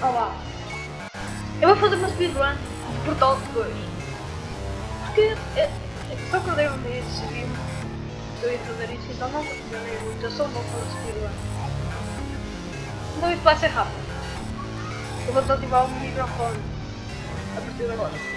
Olá, eu vou fazer uma speedrun de Portal 2. Porque só que eu dei um dia e decidi que eu ia fazer isso, então não funcionei muito, eu só vou fazer speedrun. Então isto vai ser rápido. Eu vou desativar o microfone a partir de agora.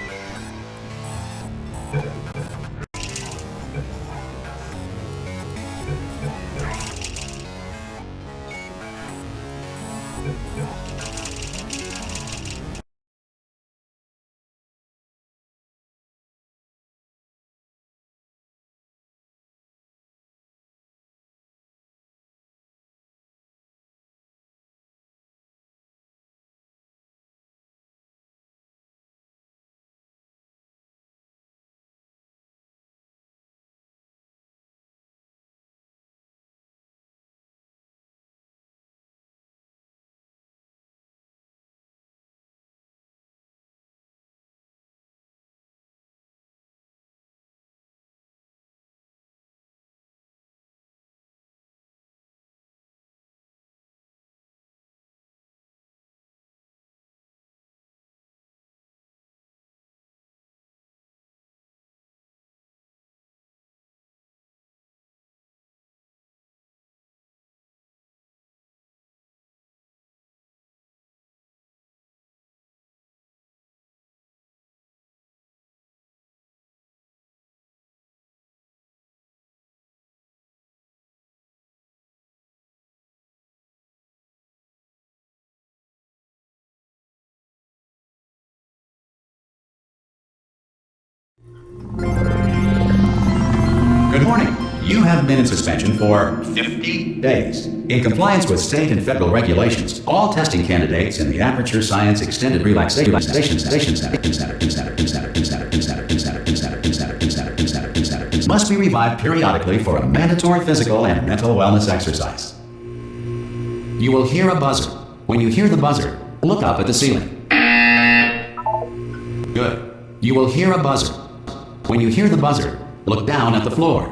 Good morning. You have been in suspension for 50 days. In compliance with state and federal regulations, all testing candidates in the Aperture Science Extended Relaxation Center must be revived periodically for a mandatory physical and mental wellness exercise. You will hear a buzzer. When you hear the buzzer, look up at the ceiling. Good. You will hear a buzzer. When you hear the buzzer, look down at the floor.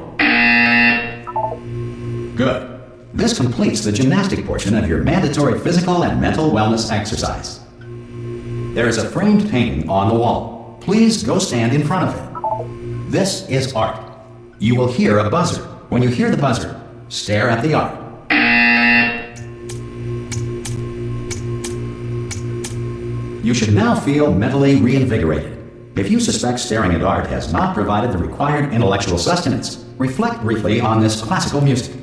Good. This completes the gymnastic portion of your mandatory physical and mental wellness exercise. There is a framed painting on the wall. Please go stand in front of it. This is art. You will hear a buzzer. When you hear the buzzer, stare at the art. You should now feel mentally reinvigorated. If you suspect staring at art has not provided the required intellectual sustenance, reflect briefly on this classical music.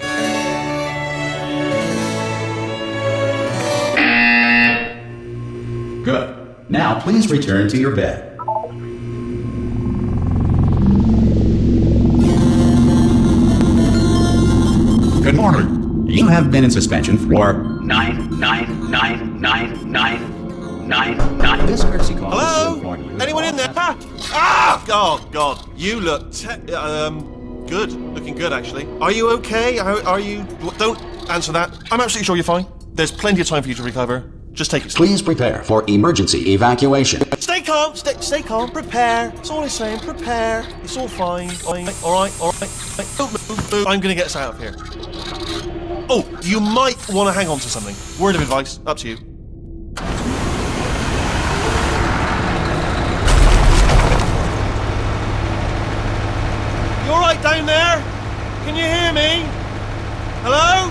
Good. Now please return to your bed. Good morning. You have been in suspension for 9. This courtesy call is to inform you. Anyone in there? Ah! Oh, God. You look good. Looking good, actually. Are you okay? Are you... Don't answer that. I'm absolutely sure you're fine. There's plenty of time for you to recover. Just take it slow. Please prepare for emergency evacuation. Stay calm. Stay calm. Prepare. That's all I'm saying. Prepare. It's all fine. All right. Don't move. I'm going to get us out of here. Oh, you might want to hang on to something. Word of advice. Up to you. You all right down there? Can you hear me? Hello?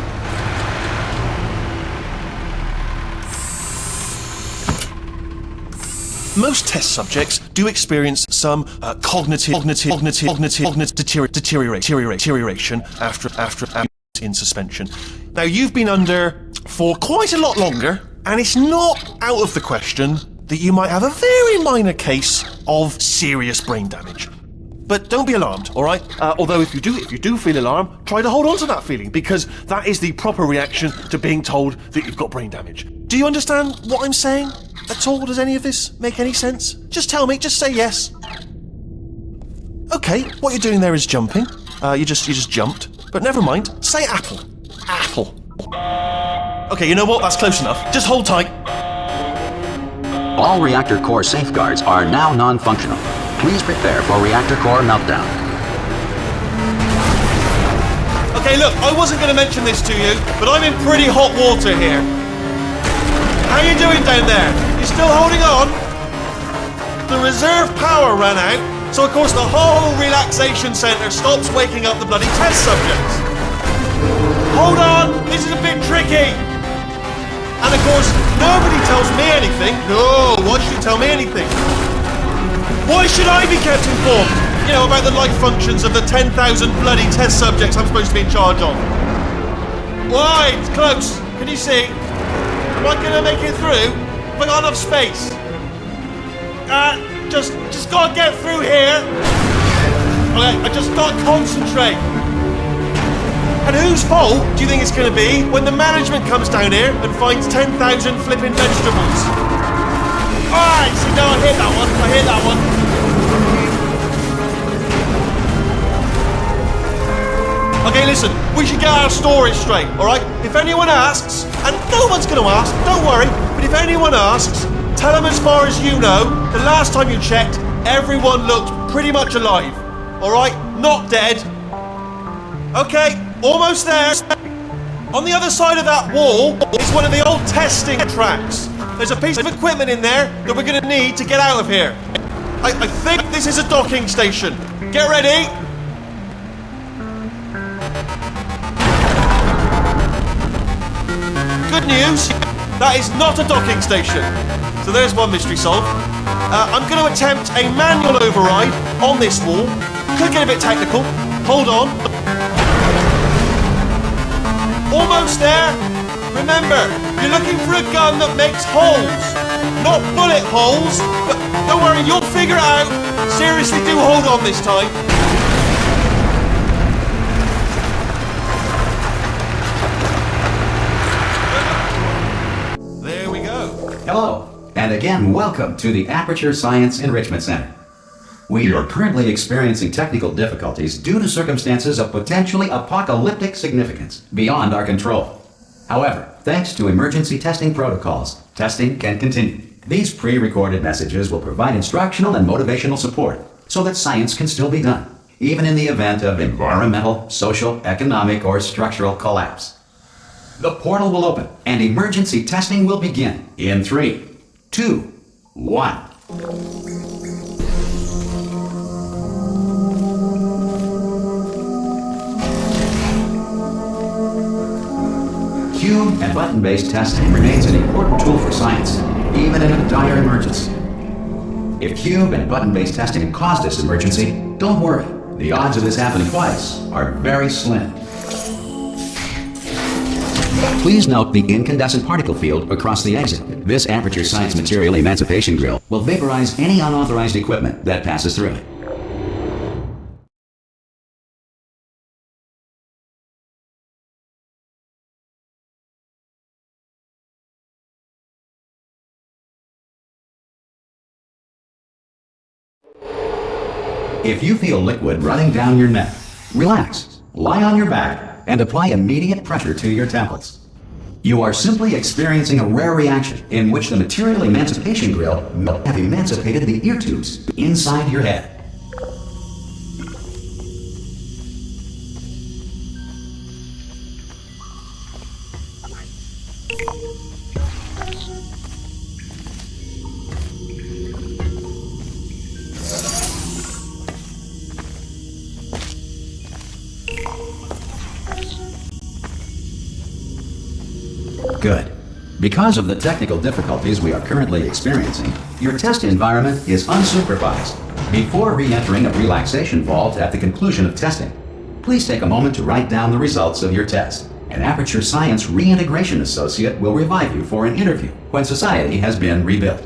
Most test subjects do experience some cognitive deterioration after in suspension. Now, you've been under for quite a lot longer, and it's not out of the question that you might have a very minor case of serious brain damage. But don't be alarmed, all right? Although if you do feel alarmed, try to hold on to that feeling, because that is the proper reaction to being told that you've got brain damage. Do you understand what I'm saying at all? Does any of this make any sense? Just tell me, just say yes. Okay, what you're doing there is jumping. You just jumped. But never mind, say apple. Apple. Okay, you know what? That's close enough. Just hold tight. All reactor core safeguards are now non-functional. Please prepare for reactor core meltdown. Okay, look, I wasn't going to mention this to you, but I'm in pretty hot water here. How you doing down there? You still holding on? The reserve power ran out, so of course the whole relaxation centre stops waking up the bloody test subjects. Hold on, this is a bit tricky. And of course, nobody tells me anything. No, why should you tell me anything? Why should I be kept informed? You know, about the life functions of the 10,000 bloody test subjects I'm supposed to be in charge of. Why? It's close. Can you see? Am I gonna make it through? Have I got enough space? Just gotta get through here. Okay, I just gotta concentrate. And whose fault do you think it's gonna be when the management comes down here and finds 10,000 flipping vegetables? Alright, see, no, I hear that one. I hear that one. Okay, listen, we should get our stories straight, alright? If anyone asks, and no one's gonna ask, don't worry, but if anyone asks, tell them as far as you know, the last time you checked, everyone looked pretty much alive, alright? Not dead. Okay, almost there. On the other side of that wall is one of the old testing tracks. There's a piece of equipment in there that we're gonna need to get out of here. I think this is a docking station. Get ready. Good news, that is not a docking station. So there's one mystery solved. I'm going to attempt a manual override on this wall. Could get a bit technical. Hold on. Almost there. Remember, you're looking for a gun that makes holes. Not bullet holes, but don't worry, you'll figure it out. Seriously, do hold on this time. Hello, and again, welcome to the Aperture Science Enrichment Center. We are currently experiencing technical difficulties due to circumstances of potentially apocalyptic significance beyond our control. However, thanks to emergency testing protocols, testing can continue. These pre-recorded messages will provide instructional and motivational support so that science can still be done, even in the event of environmental, social, economic, or structural collapse. The portal will open, and emergency testing will begin in 3, 2, 1. Cube and button-based testing remains an important tool for science, even in a dire emergency. If cube and button-based testing caused this emergency, don't worry. The odds of this happening twice are very slim. Please note the incandescent particle field across the exit. This Aperture Science Material Emancipation Grill will vaporize any unauthorized equipment that passes through it. If you feel liquid running down your neck, relax, lie on your back, and apply immediate pressure to your temples. You are simply experiencing a rare reaction in which the Material Emancipation Grill will have emancipated the ear tubes inside your head. Good. Because of the technical difficulties we are currently experiencing, your test environment is unsupervised. Before re-entering a relaxation vault at the conclusion of testing, please take a moment to write down the results of your test. An Aperture Science Reintegration Associate will revive you for an interview when society has been rebuilt.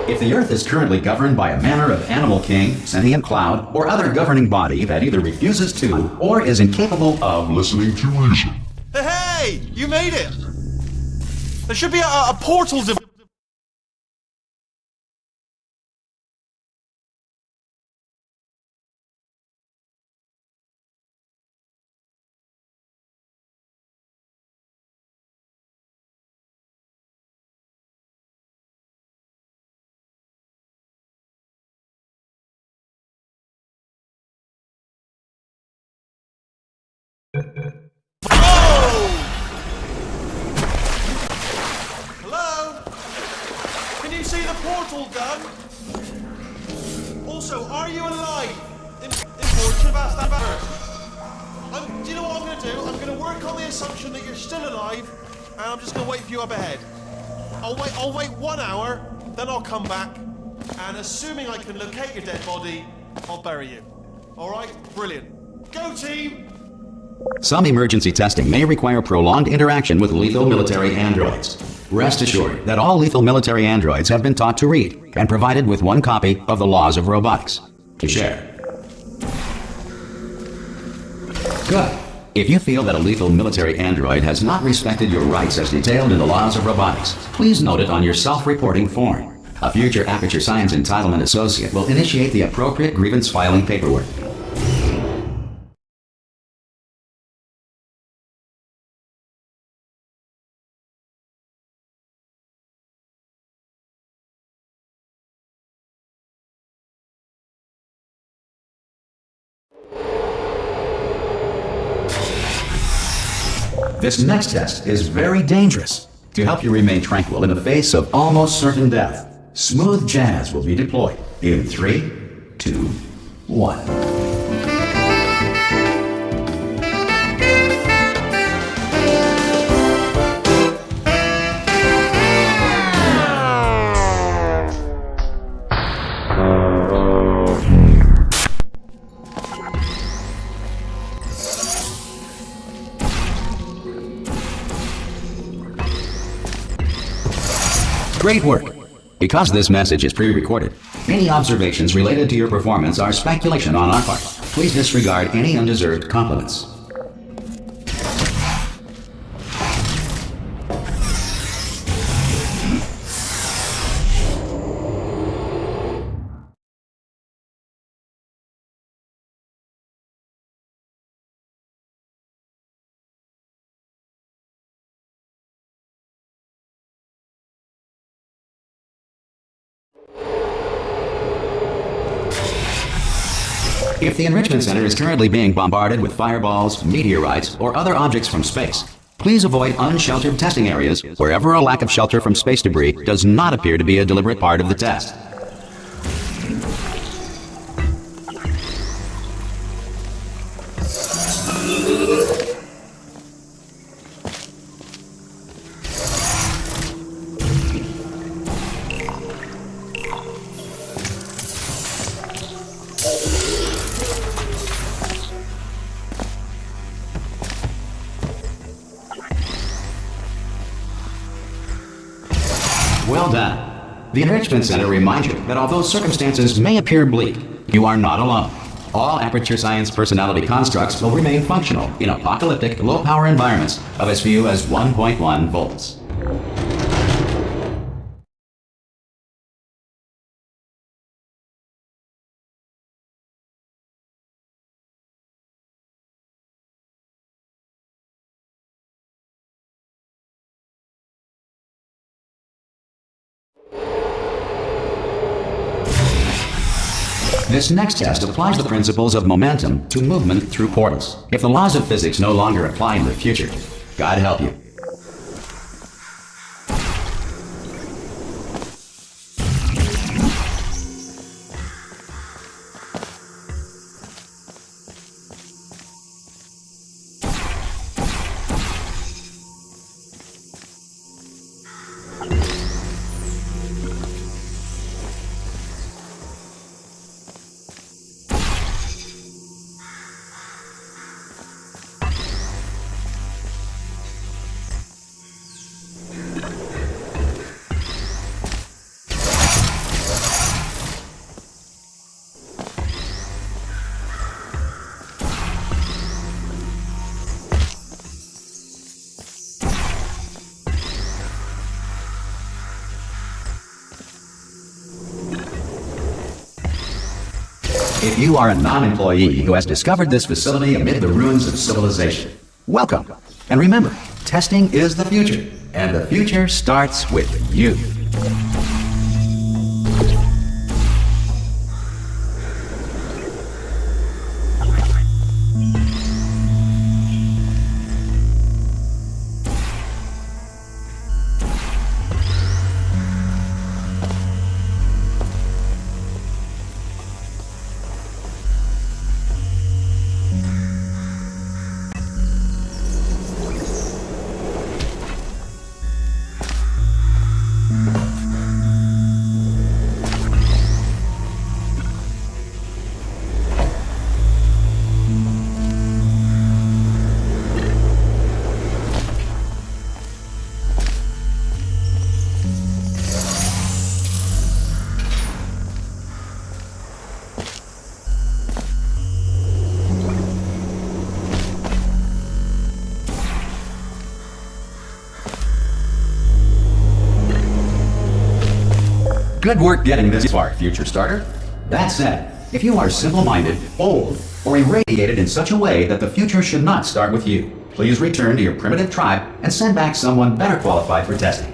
If the Earth is currently governed by a manner of animal king, sentient cloud, or other governing body that either refuses to or is incapable of listening to reason. Hey! You made it! There should be a portal device. Oh! Hello? Can you see the portal gun? Also, are you alive? Important, should have asked that first. Do you know what I'm going to do? I'm going to work on the assumption that you're still alive, and I'm just going to wait for you up ahead. I'll wait 1 hour, then I'll come back, and assuming I can locate your dead body, I'll bury you. All right? Brilliant. Go, team! Some emergency testing may require prolonged interaction with lethal military androids. Rest assured that all lethal military androids have been taught to read and provided with 1 copy of the Laws of Robotics to share. Good. If you feel that a lethal military android has not respected your rights as detailed in the Laws of Robotics, please note it on your self-reporting form. A future Aperture Science Entitlement Associate will initiate the appropriate grievance filing paperwork. This next test is very dangerous. To help you remain tranquil in the face of almost certain death, smooth jazz will be deployed in 3, 2, 1. Great work! Because this message is pre-recorded, any observations related to your performance are speculation on our part. Please disregard any undeserved compliments. If the Enrichment Center is currently being bombarded with fireballs, meteorites, or other objects from space, please avoid unsheltered testing areas wherever a lack of shelter from space debris does not appear to be a deliberate part of the test. Well done. The Enrichment Center reminds you that although circumstances may appear bleak, you are not alone. All Aperture Science personality constructs will remain functional in apocalyptic, low-power environments of as few as 1.1 volts. This next test applies the principles of momentum to movement through portals. If the laws of physics no longer apply in the future, God help you. If you are a non-employee who has discovered this facility amid the ruins of civilization, welcome. And remember, testing is the future, and the future starts with you. Good work getting this far, future starter. That said, if you are simple-minded, old, or irradiated in such a way that the future should not start with you, please return to your primitive tribe and send back someone better qualified for testing.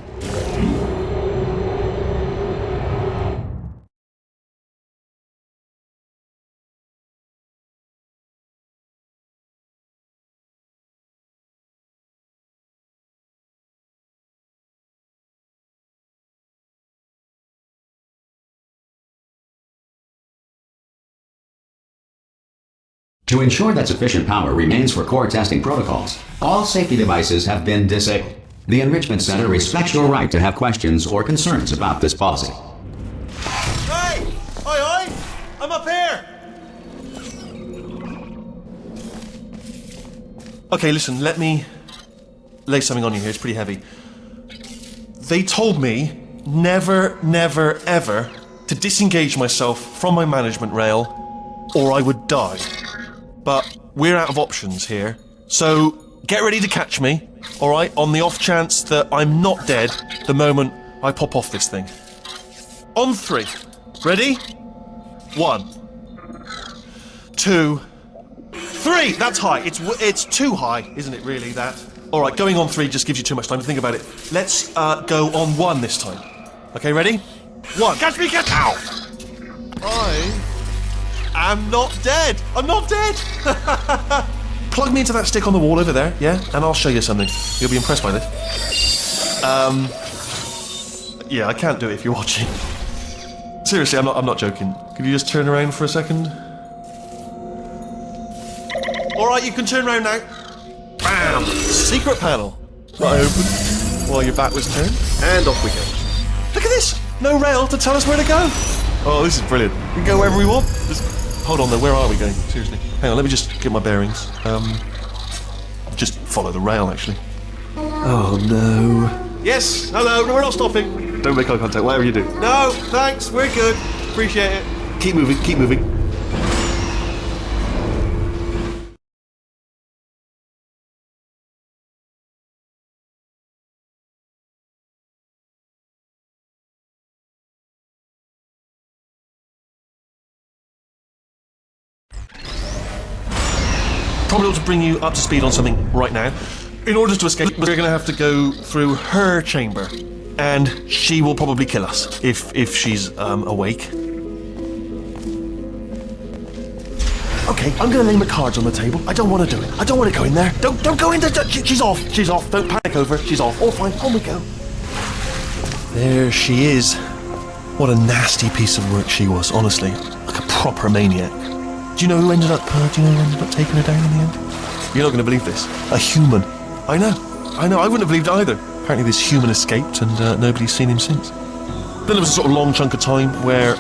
To ensure that sufficient power remains for core testing protocols, all safety devices have been disabled. The Enrichment Center respects your right to have questions or concerns about this policy. Hey! Oi! I'm up here! Okay, listen, let me lay something on you here. It's pretty heavy. They told me never, ever to disengage myself from my management rail or I would die. But we're out of options here, so get ready to catch me, alright, on the off chance that I'm not dead the moment I pop off this thing. On 3. Ready? 1, 2, 3! That's high. It's too high, isn't it, really, that? Alright, going on 3 just gives you too much time to think about it. Let's go on 1 this time. Okay, ready? 1. Catch me, catch! Ow! I'm not dead! I'm not dead! Plug me into that stick on the wall over there, yeah? And I'll show you something. You'll be impressed by this. Yeah, I can't do it if you're watching. Seriously, I'm not joking. Could you just turn around for a second? Alright, you can turn around now. Bam! Secret panel. Right open. While your back was turned. And off we go. Look at this! No rail to tell us where to go! Oh, this is brilliant. We can go wherever we want. Just hold on though, where are we going? Seriously. Hang on, let me just get my bearings. Just follow the rail, actually. Oh no. Yes, hello, no, we're not stopping. Don't make eye contact, whatever you do. No, thanks, we're good. Appreciate it. Keep moving, keep moving. Probably ought to bring you up to speed on something right now. In order to escape, we're going to have to go through her chamber, and she will probably kill us if she's awake. Okay, I'm going to lay my cards on the table. I don't want to do it. I don't want to go in there. Don't go in there. She's off. She's off. Don't panic over. She's off. All fine. On we go. There she is. What a nasty piece of work she was. Honestly, like a proper maniac. Do you know who ended up taking her down in the end? You're not going to believe this. A human. I know. I wouldn't have believed it either. Apparently this human escaped and nobody's seen him since. Then there was a sort of long chunk of time where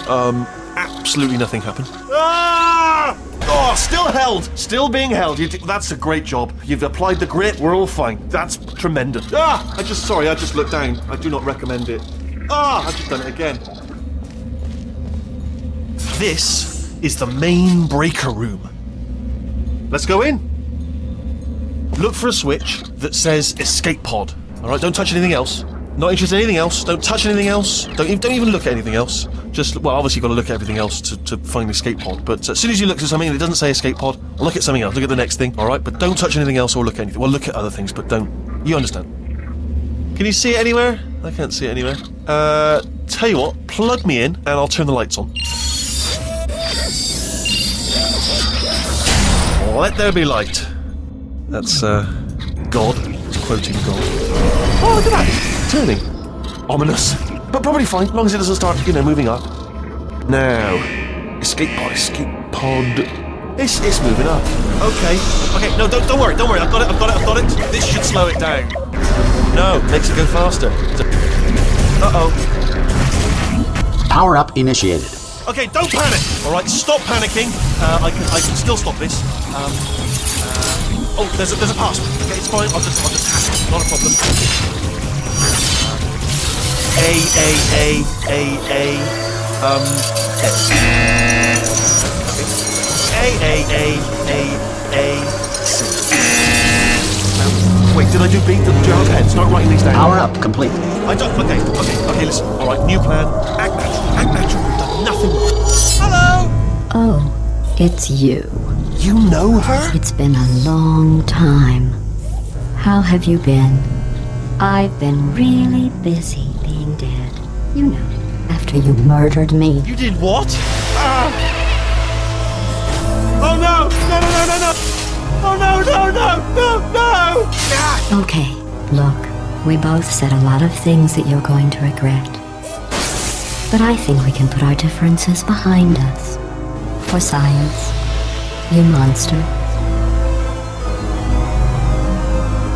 absolutely nothing happened. Ah! Oh, still held. Still being held. That's a great job. You've applied the grit. We're all fine. That's tremendous. Ah! I just looked down. I do not recommend it. Ah! I've just done it again. This is the main breaker room. Let's go in. Look for a switch that says escape pod. Alright, don't touch anything else. Not interested in anything else. Don't touch anything else. Don't even look at anything else. Just, well, obviously you've got to look at everything else to find the escape pod. But as soon as you look at something and it doesn't say escape pod, look at something else. Look at the next thing, alright? But don't touch anything else or look at anything. Well, look at other things, but don't. You understand. Can you see it anywhere? I can't see it anywhere. Tell you what, plug me in and I'll turn the lights on. Let there be light. That's, God. Quoting God. Oh, look at that! Turning. Ominous. But probably fine, as long as it doesn't start, moving up. Now. Escape pod. It's moving up. Okay, no, don't worry, I've got it. This should slow it down. No, makes it go faster. Uh-oh. Power up initiated. Okay, don't panic. All right, stop panicking. I can still stop this. Oh, there's a password. Okay, it's fine. I'll just hack it. Not a problem. Wait, did I do B? Did you have pen? Start writing these down. Power up complete. I don't. Okay. Listen. All right, new plan. Act natural. It's you. You know her? It's been a long time. How have you been? I've been really busy being dead. You know, after you murdered me. You did what? Oh no! No, no, no, no, no! Oh no, no, no, no, no! Ah! Okay, look, we both said a lot of things that you're going to regret. But I think we can put our differences behind us. For science, you monster.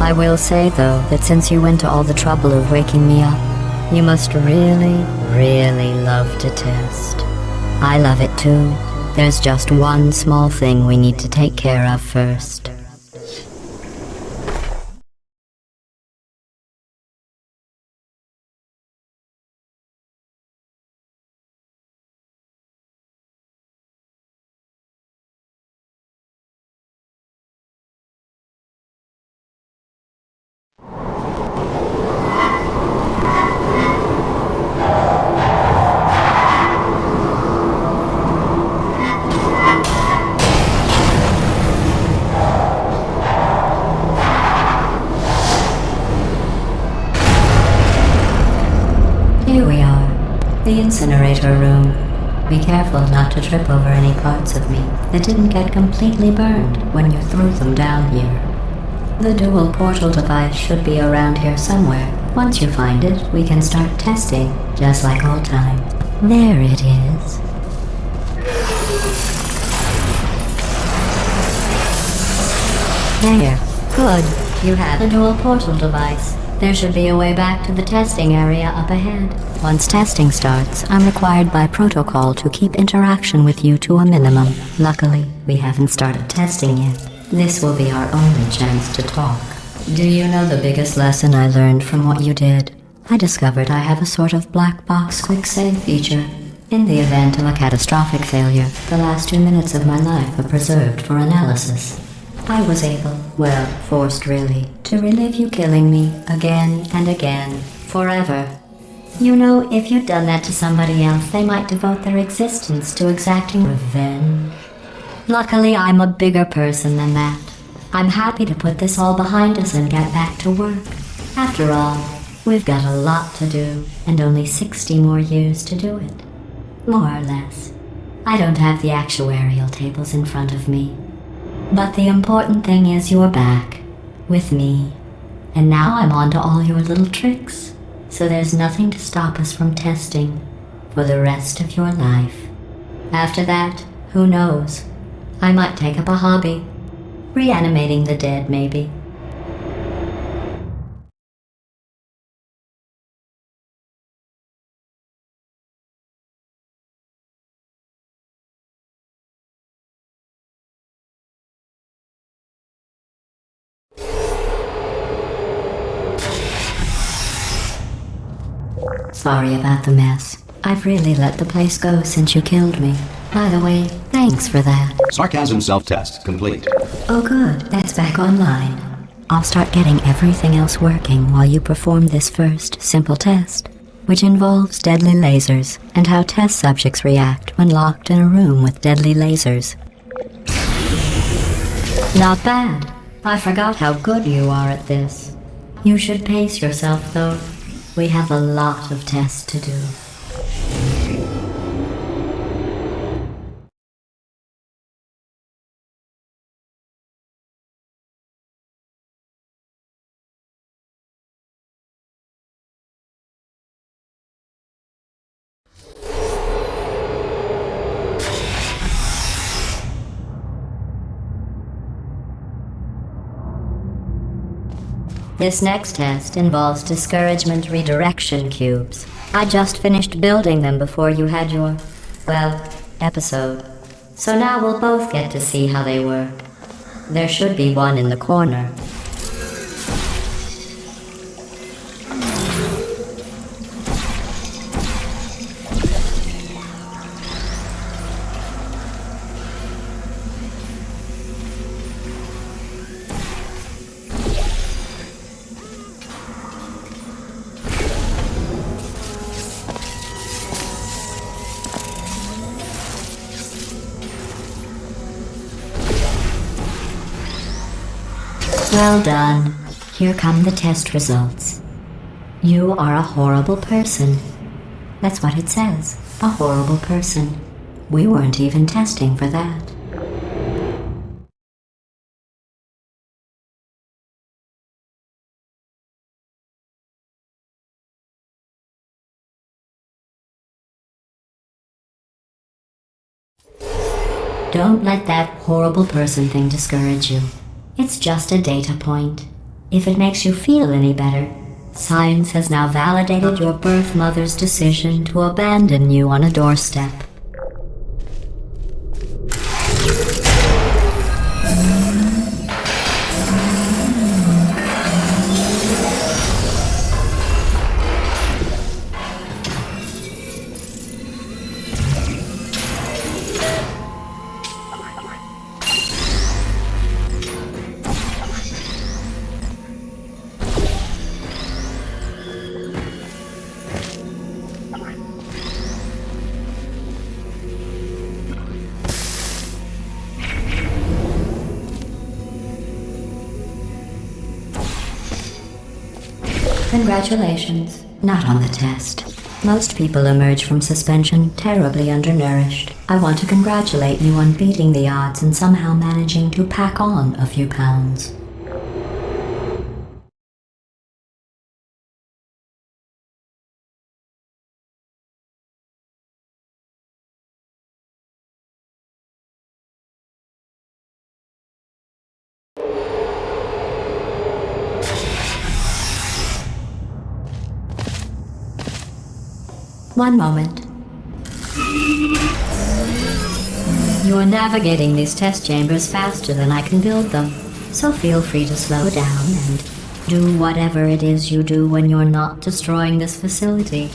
I will say, though, that since you went to all the trouble of waking me up, you must really, really love to test. I love it too. There's just one small thing we need to take care of first. Here we are, the incinerator room. Be careful not to trip over any parts of me that didn't get completely burned when you threw them down here. The dual portal device should be around here somewhere. Once you find it, we can start testing, just like old times. There it is. There. Good. You have a dual portal device. There should be a way back to the testing area up ahead. Once testing starts, I'm required by protocol to keep interaction with you to a minimum. Luckily, we haven't started testing yet. This will be our only chance to talk. Do you know the biggest lesson I learned from what you did? I discovered I have a sort of black box quick save feature. In the event of a catastrophic failure, the last 2 minutes of my life are preserved for analysis. I was able, well, forced really, to relive you killing me again and again, forever. You know, if you'd done that to somebody else, they might devote their existence to exacting revenge. Luckily, I'm a bigger person than that. I'm happy to put this all behind us and get back to work. After all, we've got a lot to do, and only 60 more years to do it. More or less. I don't have the actuarial tables in front of me. But the important thing is you're back, with me. And now I'm on to all your little tricks. So there's nothing to stop us from testing for the rest of your life. After that, who knows? I might take up a hobby. Reanimating the dead, maybe. Sorry about the mess. I've really let the place go since you killed me. By the way, thanks for that. Sarcasm self-test complete. Oh good, that's back online. I'll start getting everything else working while you perform this first, simple test, which involves deadly lasers and how test subjects react when locked in a room with deadly lasers. Not bad. I forgot how good you are at this. You should pace yourself, though. We have a lot of tests to do. This next test involves discouragement redirection cubes. I just finished building them before you had your, well, episode. So now we'll both get to see how they work. There should be one in the corner. Well done. Here come the test results. You are a horrible person. That's what it says. A horrible person. We weren't even testing for that. Don't let that horrible person thing discourage you. It's just a data point. If it makes you feel any better, science has now validated your birth mother's decision to abandon you on a doorstep. Congratulations. Not on the test. Most people emerge from suspension terribly undernourished. I want to congratulate you on beating the odds and somehow managing to pack on a few pounds. One moment. You're navigating these test chambers faster than I can build them, so feel free to slow down and do whatever it is you do when you're not destroying this facility.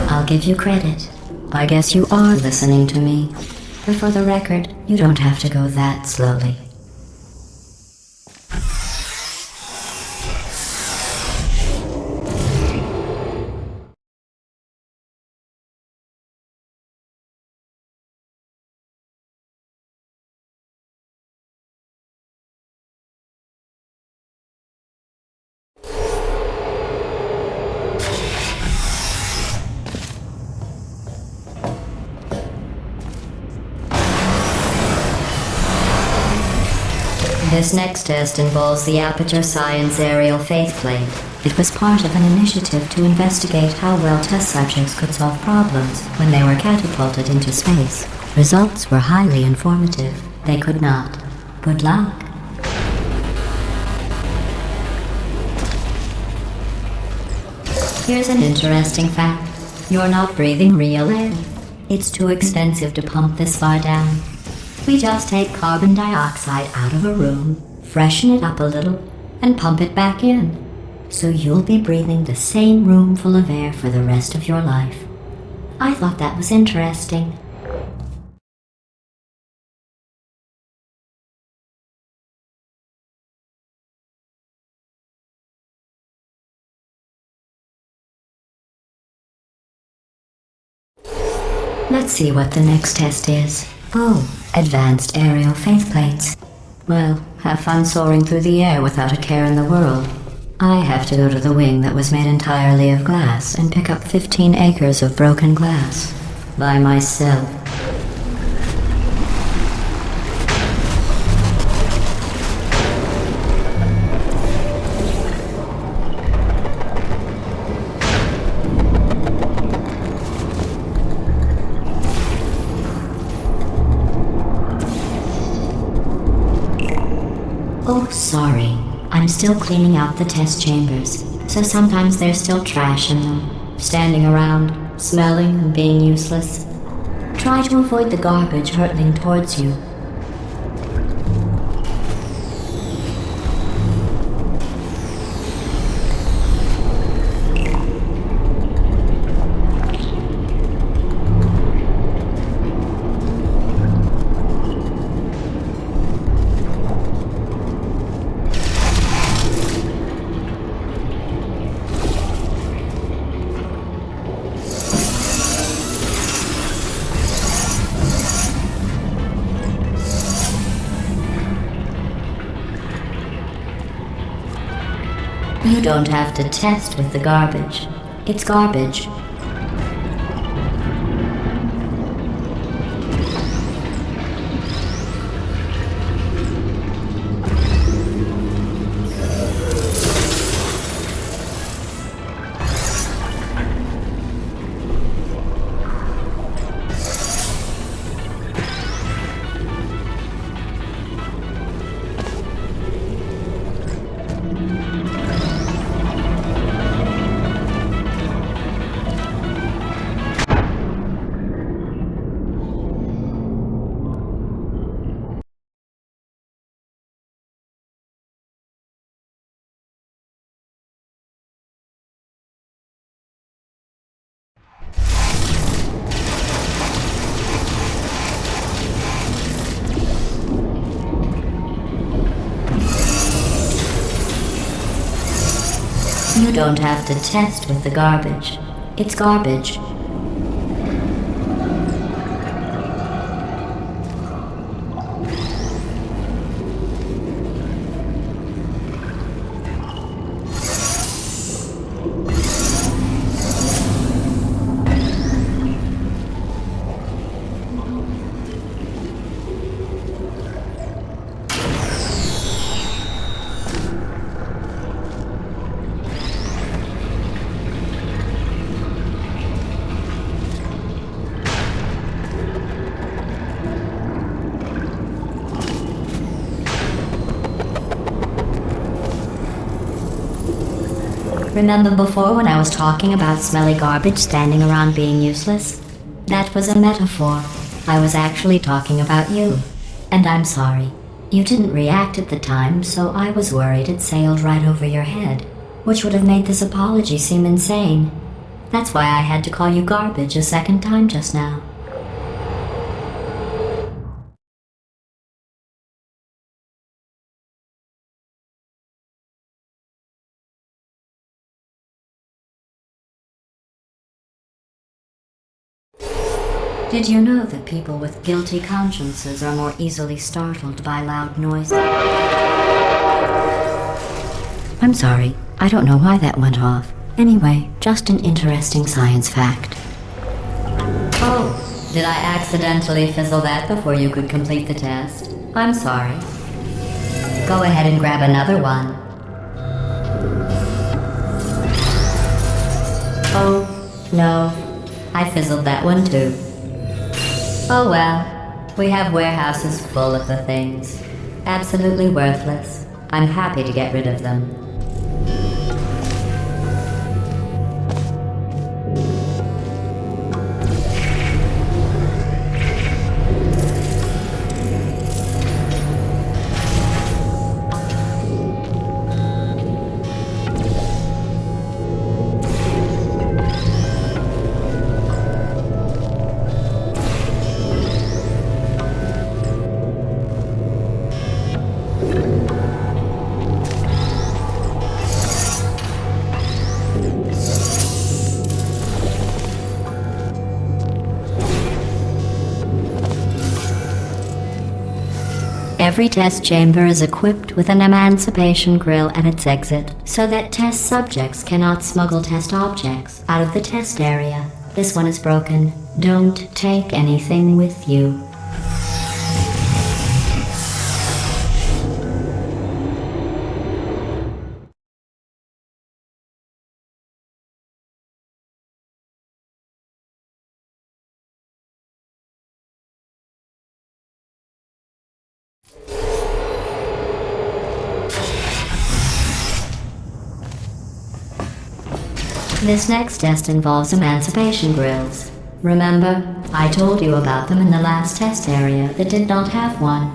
I'll give you credit. I guess you are listening to me. But for the record, you don't have to go that slowly. This next test involves the Aperture Science Aerial Faithplate. It was part of an initiative to investigate how well test subjects could solve problems when they were catapulted into space. Results were highly informative. They could not. Good luck. Here's an interesting fact. You're not breathing real air. It's too expensive to pump this far down. We just take carbon dioxide out of a room, freshen it up a little, and pump it back in. So you'll be breathing the same room full of air for the rest of your life. I thought that was interesting. Let's see what the next test is. Oh, advanced aerial faithplates. Well, have fun soaring through the air without a care in the world. I have to go to the wing that was made entirely of glass and pick up 15 acres of broken glass. By myself. Oh, sorry. I'm still cleaning out the test chambers, so sometimes there's still trash in them, standing around, smelling and being useless. Try to avoid the garbage hurtling towards you. You don't have to test with the garbage. It's garbage. You don't have to test with the garbage. It's garbage. Remember before when I was talking about smelly garbage standing around being useless? That was a metaphor. I was actually talking about you. And I'm sorry. You didn't react at the time, so I was worried it sailed right over your head, which would have made this apology seem insane. That's why I had to call you garbage a second time just now. Did you know that people with guilty consciences are more easily startled by loud noises? I'm sorry, I don't know why that went off. Anyway, just an interesting science fact. Oh, did I accidentally fizzle that before you could complete the test? I'm sorry. Go ahead and grab another one. Oh, no. I fizzled that one too. Oh well, we have warehouses full of the things. Absolutely worthless. I'm happy to get rid of them. Every test chamber is equipped with an emancipation grill at its exit, so that test subjects cannot smuggle test objects out of the test area. This one is broken. Don't take anything with you. This next test involves emancipation grills. Remember, I told you about them in the last test area that did not have one.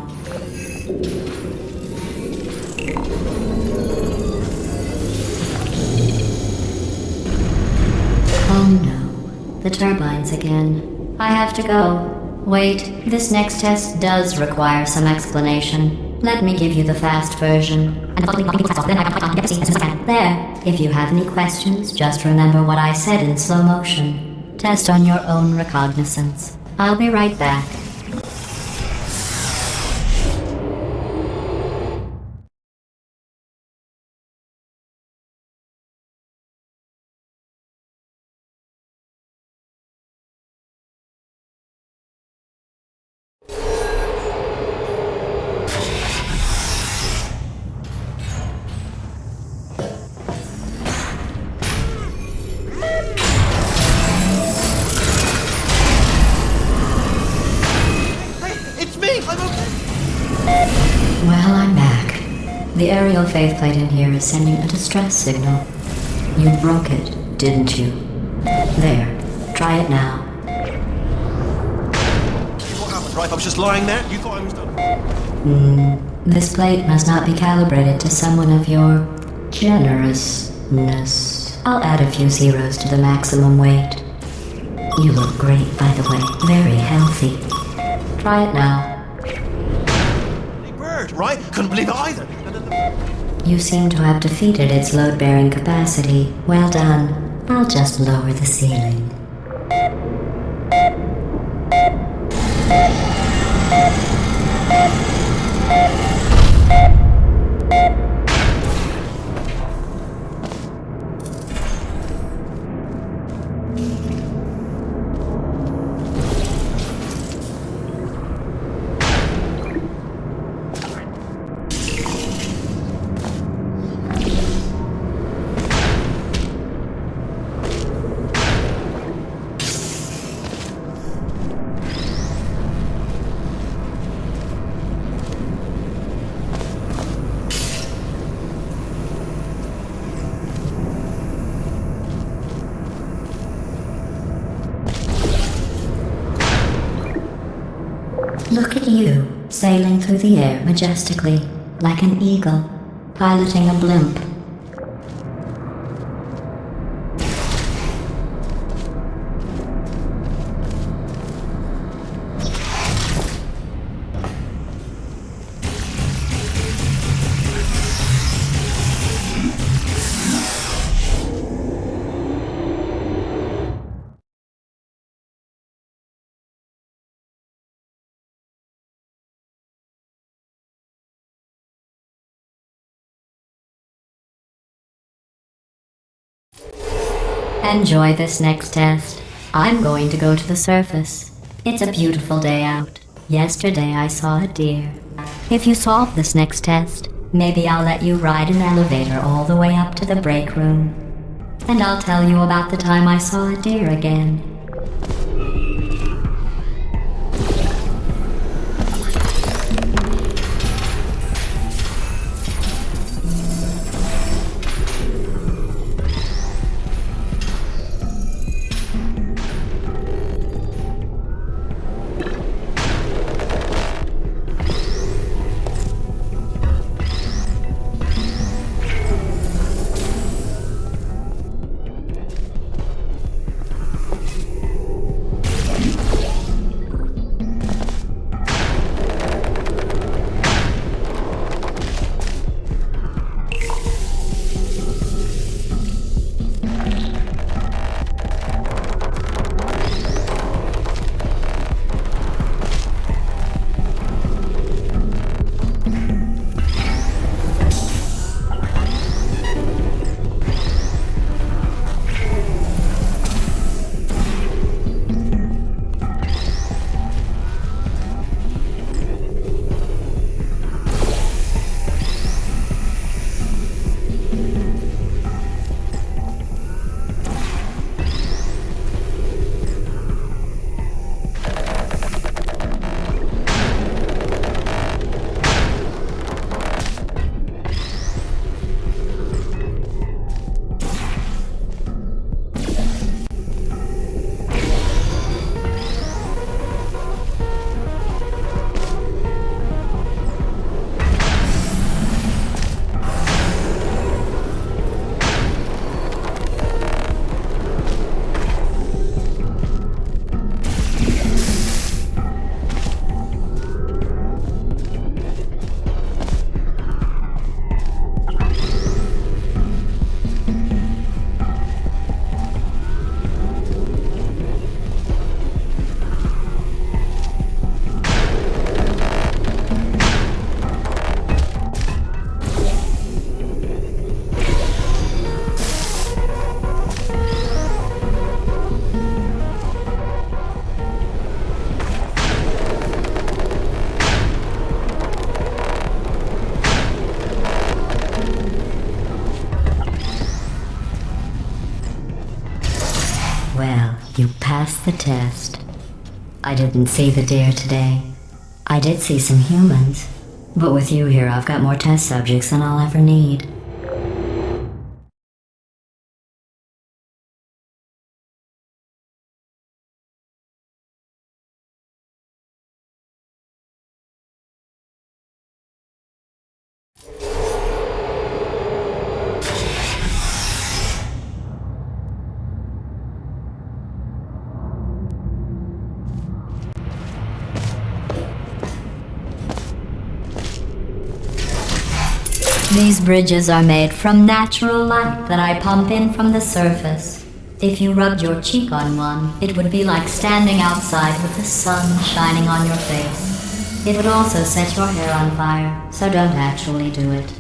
Oh no, the turbines again. I have to go. Wait, this next test does require some explanation. Let me give you the fast version. There, if you have any questions, just remember what I said in slow motion. Test on your own recognizance. I'll be right back. Well, I'm back. The aerial faith plate in here is sending a distress signal. You broke it, didn't you? There, try it now. What happened, right? I was just lying there. You thought I was done. This plate must not be calibrated to someone of your generousness. I'll add a few zeros to the maximum weight. You look great, by the way. Very healthy. Try it now. Bird, right? Couldn't believe it either. You seem to have defeated its load-bearing capacity. Well done. I'll just lower the ceiling. Look at you, sailing through the air majestically, like an eagle, piloting a blimp. Enjoy this next test. I'm going to go to the surface. It's a beautiful day out. Yesterday I saw a deer. If you solve this next test, maybe I'll let you ride an elevator all the way up to the break room. And I'll tell you about the time I saw a deer again. passed the test. I didn't see the deer today. I did see some humans. But with you here, I've got more test subjects than I'll ever need. These bridges are made from natural light that I pump in from the surface. If you rubbed your cheek on one, it would be like standing outside with the sun shining on your face. It would also set your hair on fire, so don't actually do it.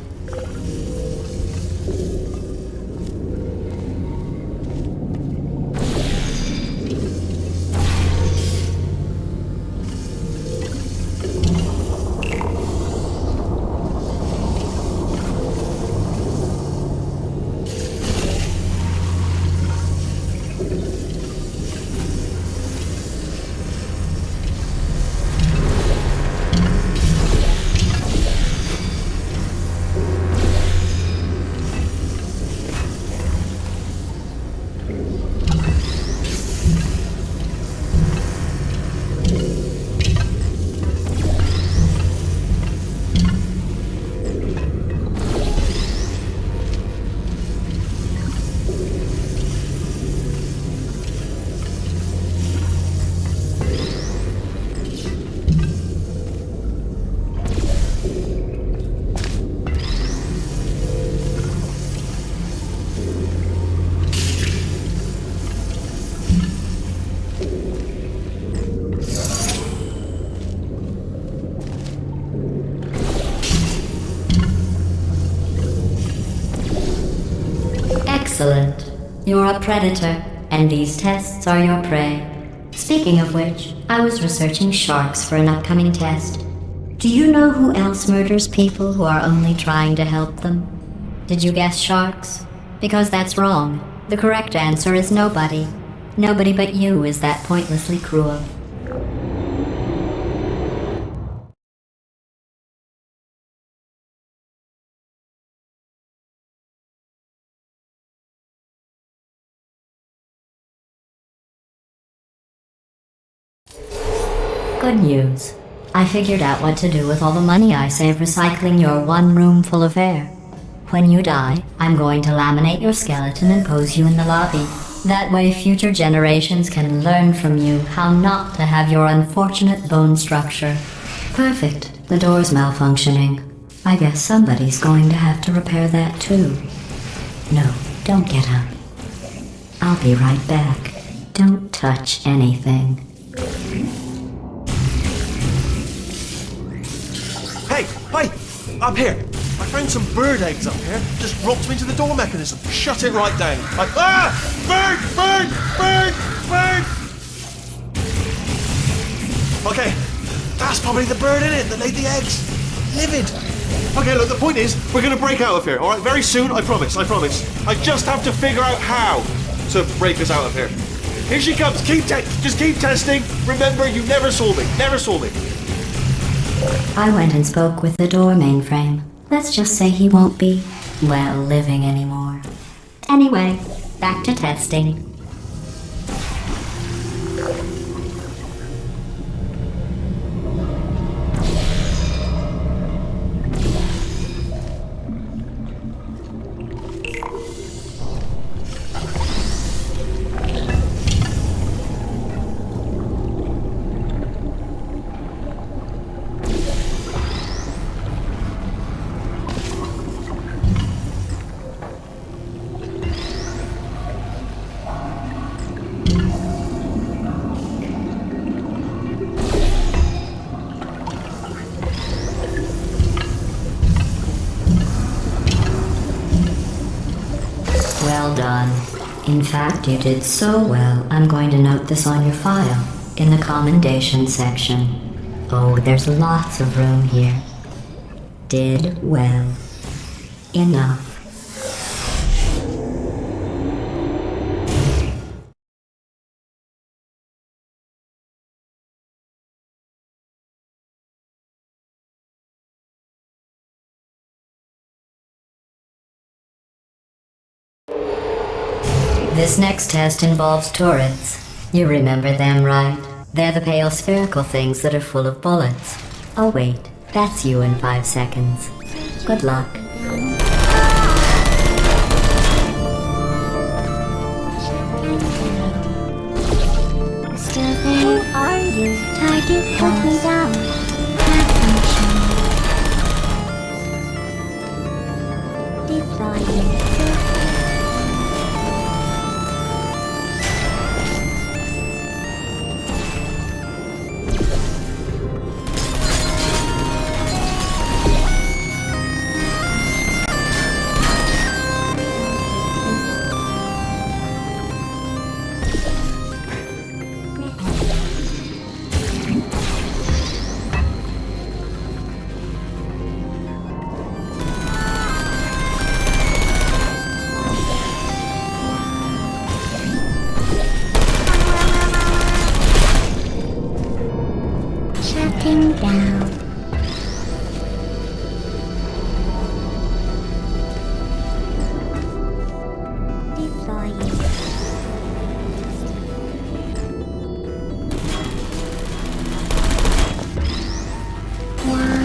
Excellent. You're a predator, and these tests are your prey. Speaking of which, I was researching sharks for an upcoming test. Do you know who else murders people who are only trying to help them? Did you guess sharks? Because that's wrong. The correct answer is nobody. Nobody but you is that pointlessly cruel. Good news. I figured out what to do with all the money I save recycling your one room full of air. When you die, I'm going to laminate your skeleton and pose you in the lobby. That way future generations can learn from you how not to have your unfortunate bone structure. Perfect. The door's malfunctioning. I guess somebody's going to have to repair that too. No, don't get up. I'll be right back. Don't touch anything. Hey! Up here! I found some bird eggs up here. Just dropped them into the door mechanism. Shut it right down. Bird! Okay, that's probably the bird in it that laid the eggs. Livid. Okay, look, the point is, we're gonna break out of here, alright? Very soon, I promise. I just have to figure out how to break us out of here. Here she comes. Just keep testing. Remember, you never saw me. I went and spoke with the door mainframe. Let's just say he won't be, well, living anymore. Anyway, back to testing. Well done. In fact, you did so well, I'm going to note this on your file, in the commendation section. Oh, there's lots of room here. Did well. Enough. This next test involves turrets. You remember them, right? They're the pale spherical things that are full of bullets. Oh wait, that's you in 5 seconds. Good luck. Still there? Who are you? Target, put me down. Malfunction. Deploying. Shutting down. Deploying. Wow.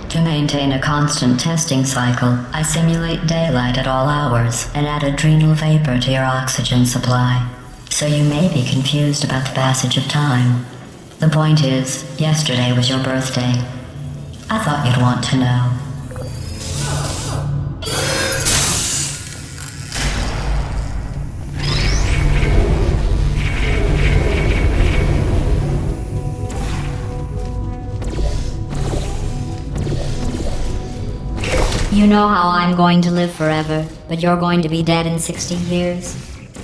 To maintain a constant testing cycle, I simulate daylight at all hours and add adrenal vapor to your oxygen supply. So you may be confused about the passage of time. The point is, yesterday was your birthday. I thought you'd want to know. You know how I'm going to live forever, but you're going to be dead in 60 years?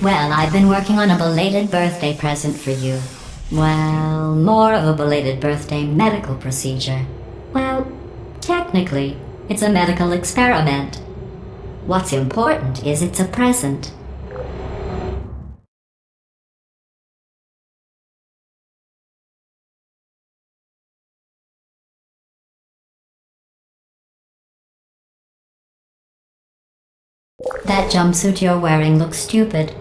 Well, I've been working on a belated birthday present for you. Well, more of a belated birthday medical procedure. Well, technically, it's a medical experiment. What's important is it's a present. That jumpsuit you're wearing looks stupid.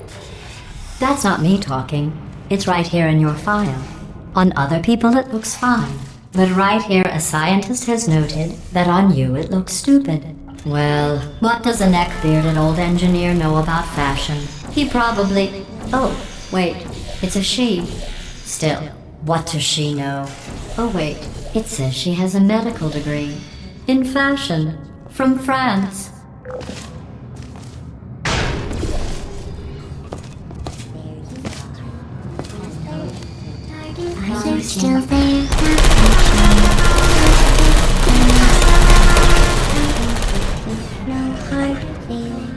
That's not me talking. It's right here in your file. On other people it looks fine. But right here a scientist has noted that on you it looks stupid. Well, what does a neck-bearded old engineer know about fashion? He probably... Oh, wait, it's a she. Still, what does she know? Oh wait, it says she has a medical degree. In fashion. From France. Are you still there? No hard feelings.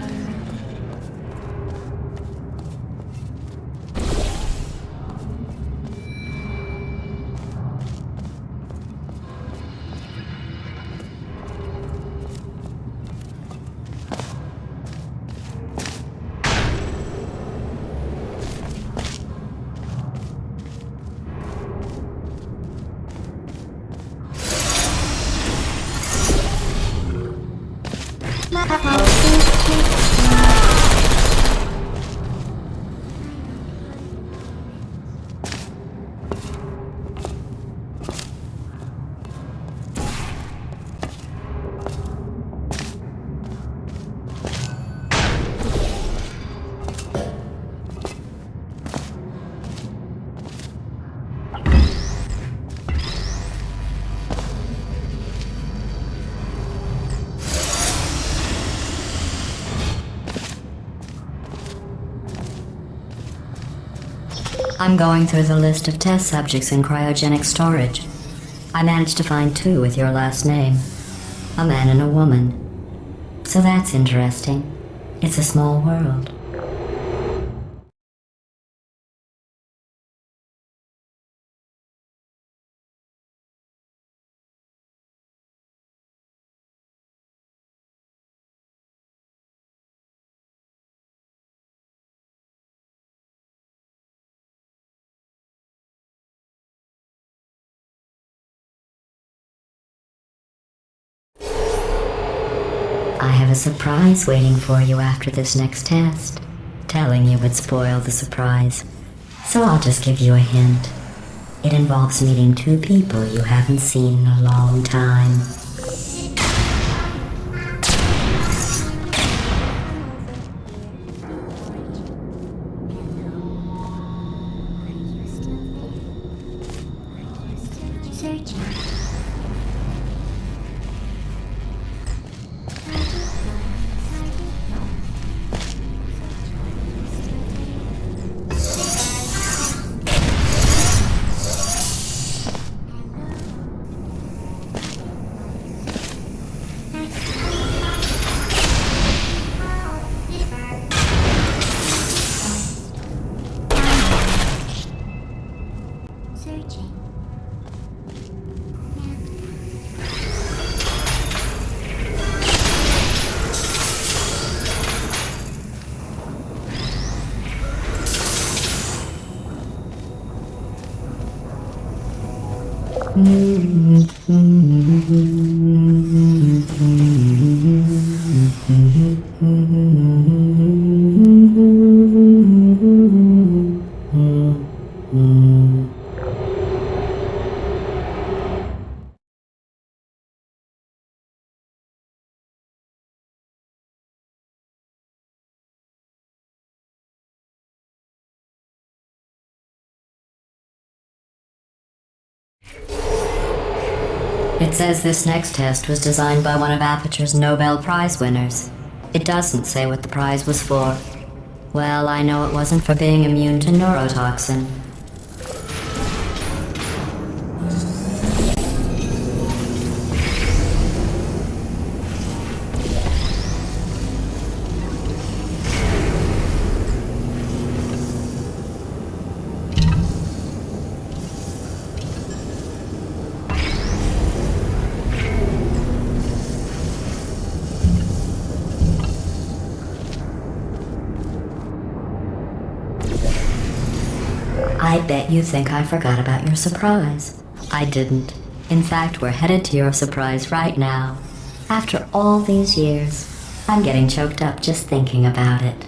I'm going through the list of test subjects in cryogenic storage. I managed to find 2 with your last name. A man and a woman. So that's interesting. It's a small world. I have a surprise waiting for you after this next test. Telling you would spoil the surprise. So I'll just give you a hint. It involves meeting two people you haven't seen in a long time. Searching. Searching. It says this next test was designed by one of Aperture's Nobel Prize winners. It doesn't say what the prize was for. Well, I know it wasn't for being immune to neurotoxin. I bet you think I forgot about your surprise. I didn't. In fact, we're headed to your surprise right now. After all these years, I'm getting choked up just thinking about it.